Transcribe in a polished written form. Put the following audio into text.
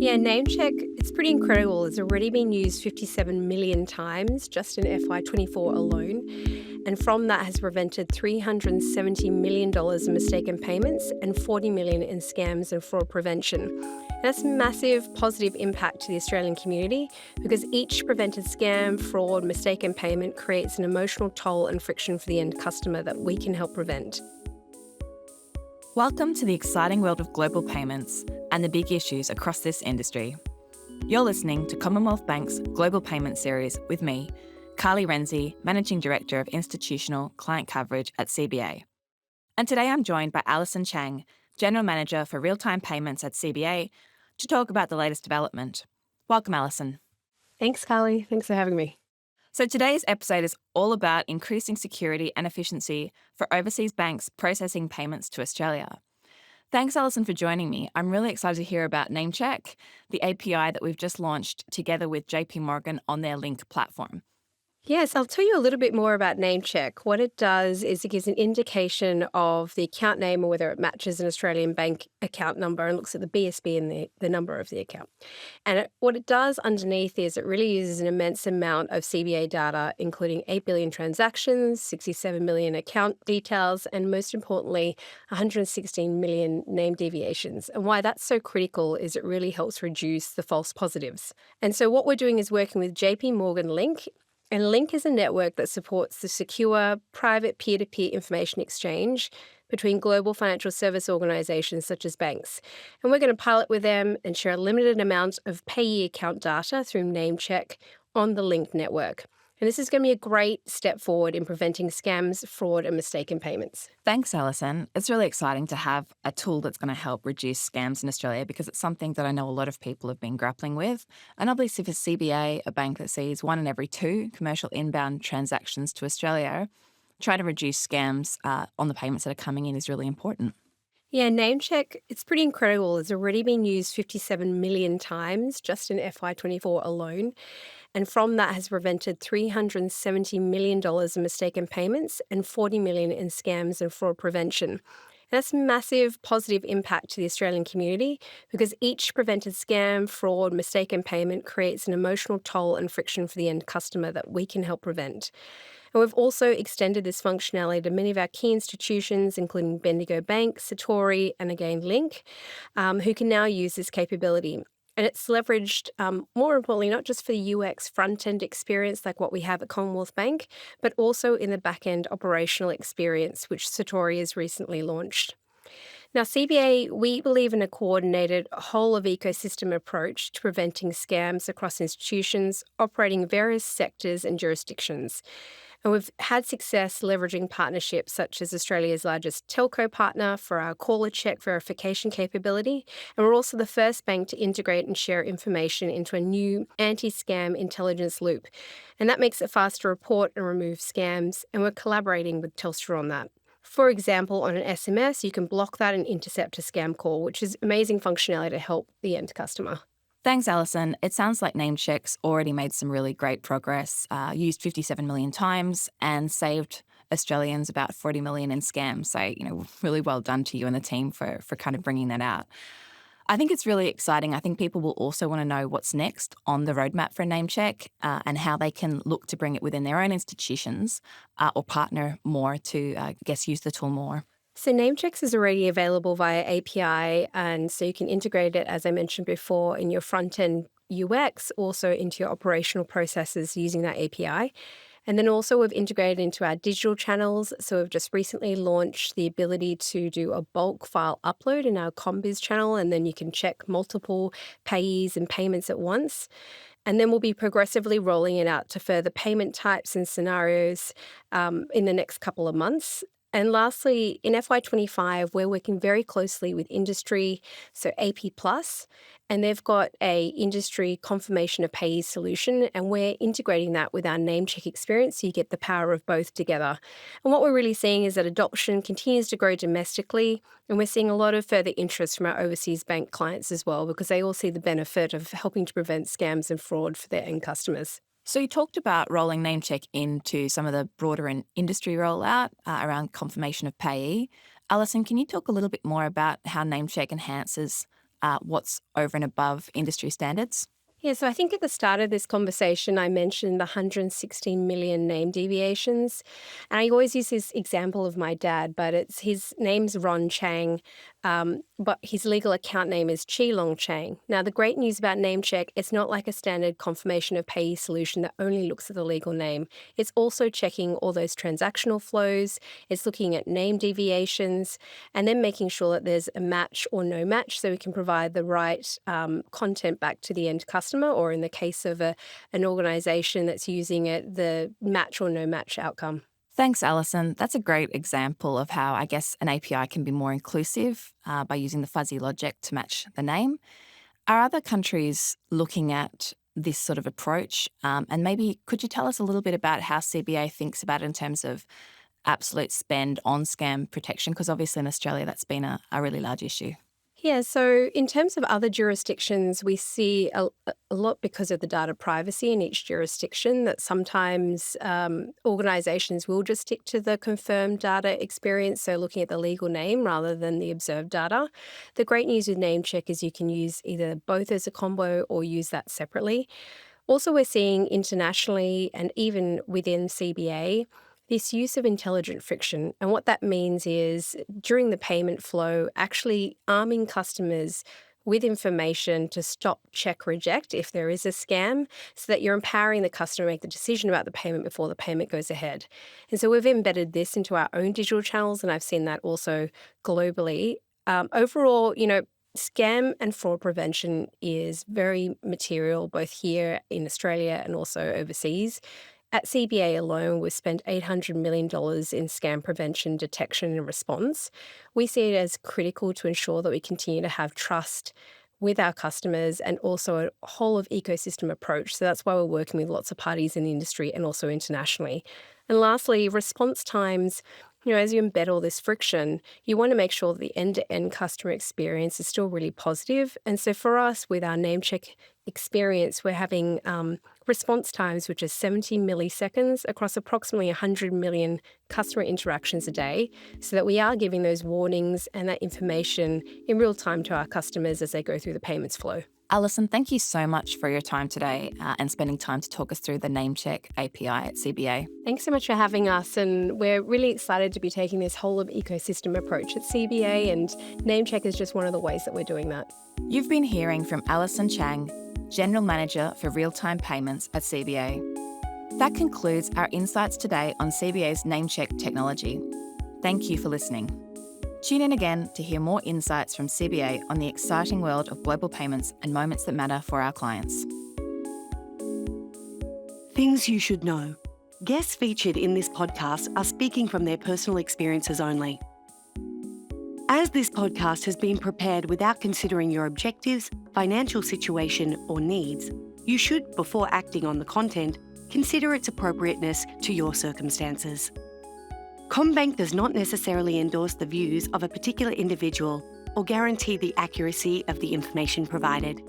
Yeah, Namecheck, it's pretty incredible. It's already been used 57 million times just in FY24 alone. And from that has prevented $370 million in mistaken payments and $40 million in scams and fraud prevention. That's massive positive impact to the Australian community because each prevented scam, fraud, mistaken payment creates an emotional toll and friction for the end customer that we can help prevent. Welcome to the exciting world of global payments and the big issues across this industry. You're listening to Commonwealth Bank's Global Payment Series with me, Carli Renzi, Managing Director of Institutional Client Coverage at CBA. And today I'm joined by Alison Chang, General Manager for Real-Time Payments at CBA, to talk about the latest development. Welcome, Alison. Thanks, Carli. Thanks for having me. So today's episode is all about increasing security and efficiency for overseas banks processing payments to Australia. Thanks, Alison, for joining me. I'm really excited to hear about Namecheck, the API that we've just launched together with JP Morgan on their Link platform. Yes, I'll tell you a little bit more about Namecheck. What it does is it gives an indication of the account name or whether it matches an Australian bank account number and looks at the BSB and the number of the account. And what it does underneath is it really uses an immense amount of CBA data, including 8 billion transactions, 67 million account details, and most importantly, 116 million name deviations. And why that's so critical is it really helps reduce the false positives. And so what we're doing is working with JP Morgan Link. And Link is a network that supports the secure, private peer-to-peer information exchange between global financial service organizations such as banks. And we're going to pilot with them and share a limited amount of payee account data through Namecheck on the Link network. And this is going to be a great step forward in preventing scams, fraud, and mistaken payments. Thanks, Alison. It's really exciting to have a tool that's going to help reduce scams in Australia because it's something that I know a lot of people have been grappling with. And obviously for CBA, a bank that sees 1 in every 2 commercial inbound transactions to Australia, trying to reduce scams on the payments that are coming in is really important. Yeah, Namecheck, it's pretty incredible. It's already been used 57 million times just in FY24 alone. And from that has prevented $370 million in mistaken payments and $40 million in scams and fraud prevention. That's massive positive impact to the Australian community because each prevented scam, fraud, mistaken payment creates an emotional toll and friction for the end customer that we can help prevent. And we've also extended this functionality to many of our key institutions, including Bendigo Bank, Satori, and again Link, who can now use this capability. And it's leveraged, more importantly, not just for the UX front-end experience like what we have at Commonwealth Bank, but also in the back-end operational experience, which Satori has recently launched. Now, CBA, we believe in a coordinated whole-of-ecosystem approach to preventing scams across institutions operating in various sectors and jurisdictions. And we've had success leveraging partnerships such as Australia's largest telco partner for our caller check verification capability. And we're also the first bank to integrate and share information into a new anti-scam intelligence loop. And that makes it fast to report and remove scams. And we're collaborating with Telstra on that. For example, on an SMS, you can block that and intercept a scam call, which is amazing functionality to help the end customer. Thanks, Alison. It sounds like Namecheck's already made some really great progress, used 57 million times and saved Australians about 40 million in scams. So, really well done to you and the team for kind of bringing that out. I think it's really exciting. I think people will also want to know what's next on the roadmap for Namecheck and how they can look to bring it within their own institutions or partner more to, use the tool more. So Namecheck is already available via API, and so you can integrate it, as I mentioned before, in your front-end UX, also into your operational processes using that API. And then also we've integrated into our digital channels. So we've just recently launched the ability to do a bulk file upload in our CommBiz channel, and then you can check multiple payees and payments at once. And then we'll be progressively rolling it out to further payment types and scenarios in the next couple of months. And lastly, in FY25, we're working very closely with industry, so AP Plus, and they've got a industry confirmation of payee solution, and we're integrating that with our Namecheck experience so you get the power of both together. And what we're really seeing is that adoption continues to grow domestically, and we're seeing a lot of further interest from our overseas bank clients as well because they all see the benefit of helping to prevent scams and fraud for their end customers. So you talked about rolling Namecheck into some of the broader industry rollout around confirmation of payee. Alison, can you talk a little bit more about how Namecheck enhances what's over and above industry standards? Yeah, so I think at the start of this conversation, I mentioned the 116 million name deviations. And I always use this example of my dad, but his name's Ron Chang, but his legal account name is Chi Long Chang. Now, the great news about NameCheck, it's not like a standard confirmation of payee solution that only looks at the legal name. It's also checking all those transactional flows, it's looking at name deviations, and then making sure that there's a match or no match so we can provide the right content back to the end customer, or in the case of an organization that's using it, the match or no match outcome. Thanks, Alison. That's a great example of how I guess an API can be more inclusive by using the fuzzy logic to match the name. Are other countries looking at this sort of approach? And maybe could you tell us a little bit about how CBA thinks about it in terms of absolute spend on scam protection? Because obviously in Australia that's been a really large issue. Yeah, so in terms of other jurisdictions, we see a lot because of the data privacy in each jurisdiction that sometimes organizations will just stick to the confirmed data experience, so looking at the legal name rather than the observed data. The great news with NameCheck is you can use either both as a combo or use that separately. Also, we're seeing internationally and even within CBA this use of intelligent friction. And what that means is during the payment flow, actually arming customers with information to stop, check, reject if there is a scam, so that you're empowering the customer to make the decision about the payment before the payment goes ahead. And so we've embedded this into our own digital channels, and I've seen that also globally. Overall, scam and fraud prevention is very material, both here in Australia and also overseas. At CBA alone, we've spent $800 million in scam prevention, detection, and response. We see it as critical to ensure that we continue to have trust with our customers and also a whole of ecosystem approach. So that's why we're working with lots of parties in the industry and also internationally. And lastly, response times. As you embed all this friction, you want to make sure that the end-to-end customer experience is still really positive. And so for us, with our NameCheck experience, we're having response times, which is 70 milliseconds across approximately 100 million customer interactions a day, so that we are giving those warnings and that information in real time to our customers as they go through the payments flow. Alison, thank you so much for your time today and spending time to talk us through the NameCheck API at CBA. Thanks so much for having us, and we're really excited to be taking this whole of ecosystem approach at CBA, and NameCheck is just one of the ways that we're doing that. You've been hearing from Alison Chang, General Manager for Real-Time Payments at CBA. That concludes our insights today on CBA's NameCheck technology. Thank you for listening. Tune in again to hear more insights from CBA on the exciting world of global payments and moments that matter for our clients. Things you should know. Guests featured in this podcast are speaking from their personal experiences only. As this podcast has been prepared without considering your objectives, financial situation, or needs, you should, before acting on the content, consider its appropriateness to your circumstances. CommBank does not necessarily endorse the views of a particular individual or guarantee the accuracy of the information provided.